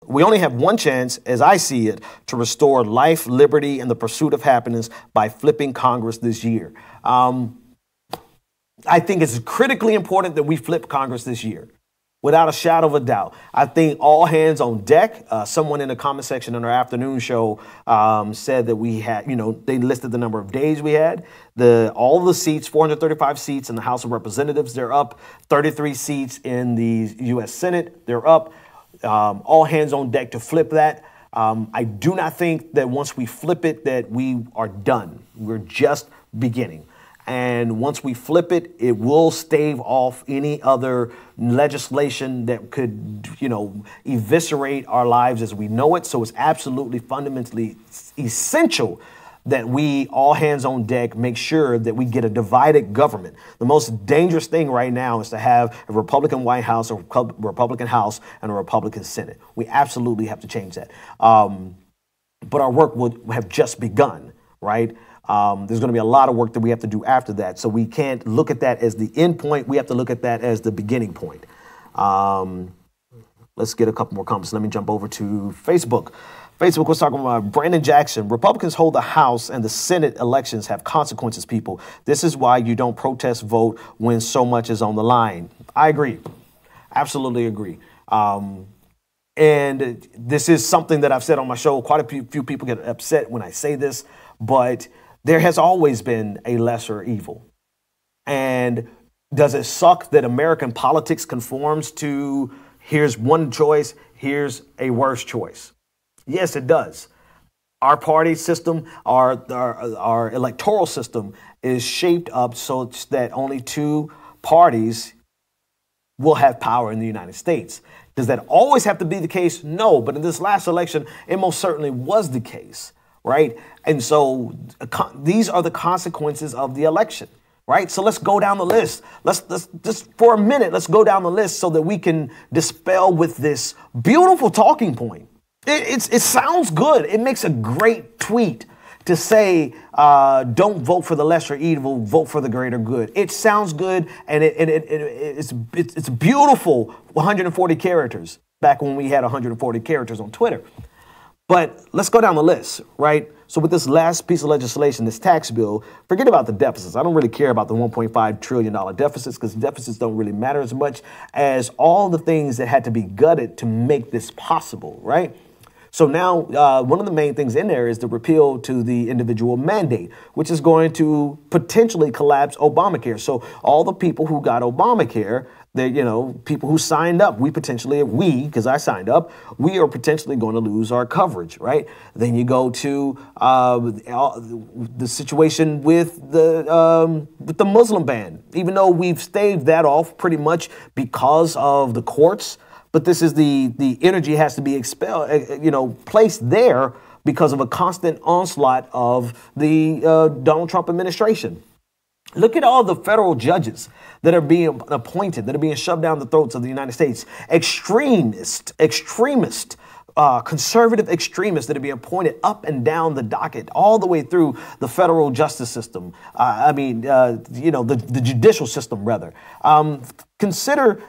We only have one chance, as I see it, to restore life, liberty, and the pursuit of happiness by flipping Congress this year. I think it's critically important that we flip Congress this year, without a shadow of a doubt. I think all hands on deck. Someone in the comment section on our afternoon show said that we had, they listed the number of days we had. All the seats, 435 seats in the House of Representatives, they're up. 33 seats in the U.S. Senate, they're up. All hands on deck to flip that. I do not think that once we flip it that we are done. We're just beginning. And once we flip it, it will stave off any other legislation that could, eviscerate our lives as we know it. So it's absolutely fundamentally essential that we, all hands on deck, make sure that we get a divided government. The most dangerous thing right now is to have a Republican White House, a Republican House, and a Republican Senate. We absolutely have to change that. But our work will have just begun, right? There's going to be a lot of work that we have to do after that. So we can't look at that as the end point. We have to look at that as the beginning point. Let's get a couple more comments. Let me jump over to Facebook. Facebook was talking about Brandon Jackson. Republicans hold the House and the Senate elections have consequences, people. This is why you don't protest vote when so much is on the line. I agree. Absolutely agree. And this is something that I've said on my show. Quite a few people get upset when I say this, but there has always been a lesser evil. And does it suck that American politics conforms to here's one choice, here's a worse choice? Yes, it does. Our party system, our electoral system is shaped up so that only two parties will have power in the United States. Does that always have to be the case? No, but in this last election, it most certainly was the case, right? And so these are the consequences of the election, right? So let's go down the list. Let's just for a minute, let's go down the list so that we can dispel with this beautiful talking point. It sounds good. It makes a great tweet to say, don't vote for the lesser evil, vote for the greater good. It sounds good, and it's beautiful, 140 characters, back when we had 140 characters on Twitter. But let's go down the list, right? So with this last piece of legislation, this tax bill, forget about the deficits. I don't really care about the $1.5 trillion deficits because deficits don't really matter as much as all the things that had to be gutted to make this possible, right? So now one of the main things in there is the repeal to the individual mandate, which is going to potentially collapse Obamacare. So all the people who got Obamacare, people who signed up, because I signed up, we are potentially going to lose our coverage, right? Then you go to the situation with the Muslim ban, even though we've staved that off pretty much because of the courts. But this is the energy has to be expelled, placed there because of a constant onslaught of the Donald Trump administration. Look at all the federal judges that are being appointed, that are being shoved down the throats of the United States. Extremist, conservative extremists that are being appointed up and down the docket, all the way through the federal justice system. The judicial system, rather. Consider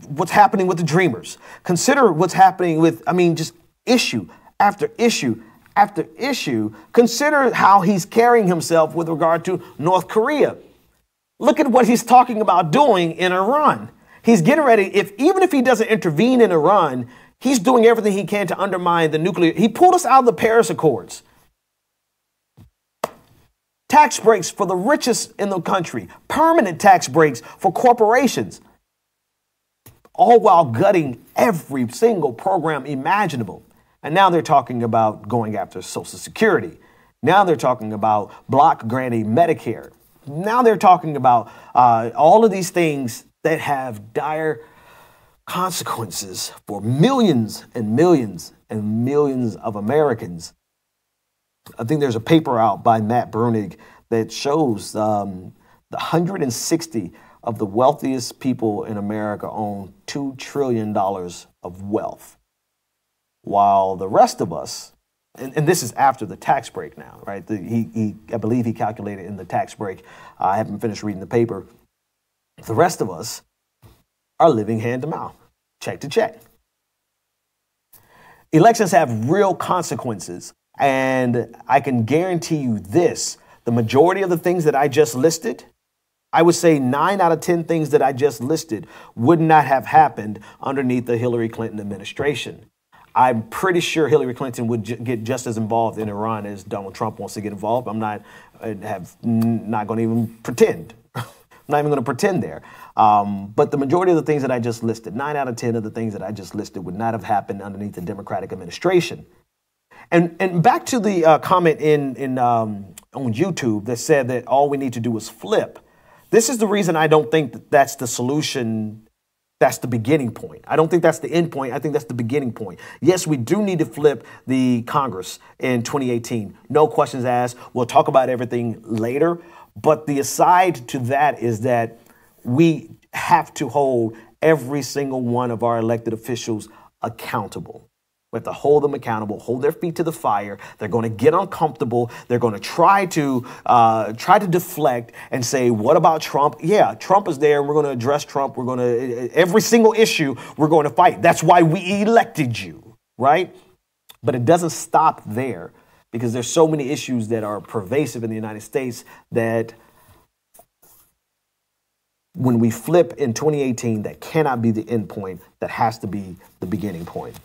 what's happening with the Dreamers. Consider what's happening with, just issue after issue after issue. Consider how he's carrying himself with regard to North Korea. Look at what he's talking about doing in Iran. He's getting ready, even if he doesn't intervene in Iran, he's doing everything he can to undermine the nuclear. He pulled us out of the Paris Accords. Tax breaks for the richest in the country, permanent tax breaks for corporations, all while gutting every single program imaginable. And now they're talking about going after Social Security. Now they're talking about block granting Medicare. Now they're talking about all of these things that have dire consequences for millions and millions and millions of Americans. I think there's a paper out by Matt Brunig that shows the 160 of the wealthiest people in America own $2 trillion of wealth, while the rest of us, and this is after the tax break now, right? I believe he calculated in the tax break. I haven't finished reading the paper. The rest of us are living hand to mouth, check to check. Elections have real consequences. And I can guarantee you this, the majority of the things that I just listed, I would say 9 out of 10 things that I just listed would not have happened underneath the Hillary Clinton administration. I'm pretty sure Hillary Clinton would get just as involved in Iran as Donald Trump wants to get involved. I'm not going to even pretend. I'm not even going to pretend there. But the majority of the things that I just listed, 9 out of 10 of the things that I just listed would not have happened underneath the Democratic administration. And back to the comment on YouTube that said that all we need to do is flip. This is the reason I don't think that that's the solution. That's the beginning point. I don't think that's the end point. I think that's the beginning point. Yes, we do need to flip the Congress in 2018. No questions asked. We'll talk about everything later. But the aside to that is that we have to hold every single one of our elected officials accountable. We have to hold them accountable, hold their feet to the fire. They're going to get uncomfortable. They're going to try to deflect and say, what about Trump? Yeah, Trump is there. We're going to address Trump. We're going to every single issue we're going to fight. That's why we elected you, right? But it doesn't stop there because there's so many issues that are pervasive in the United States that when we flip in 2018, that cannot be the end point. That has to be the beginning point.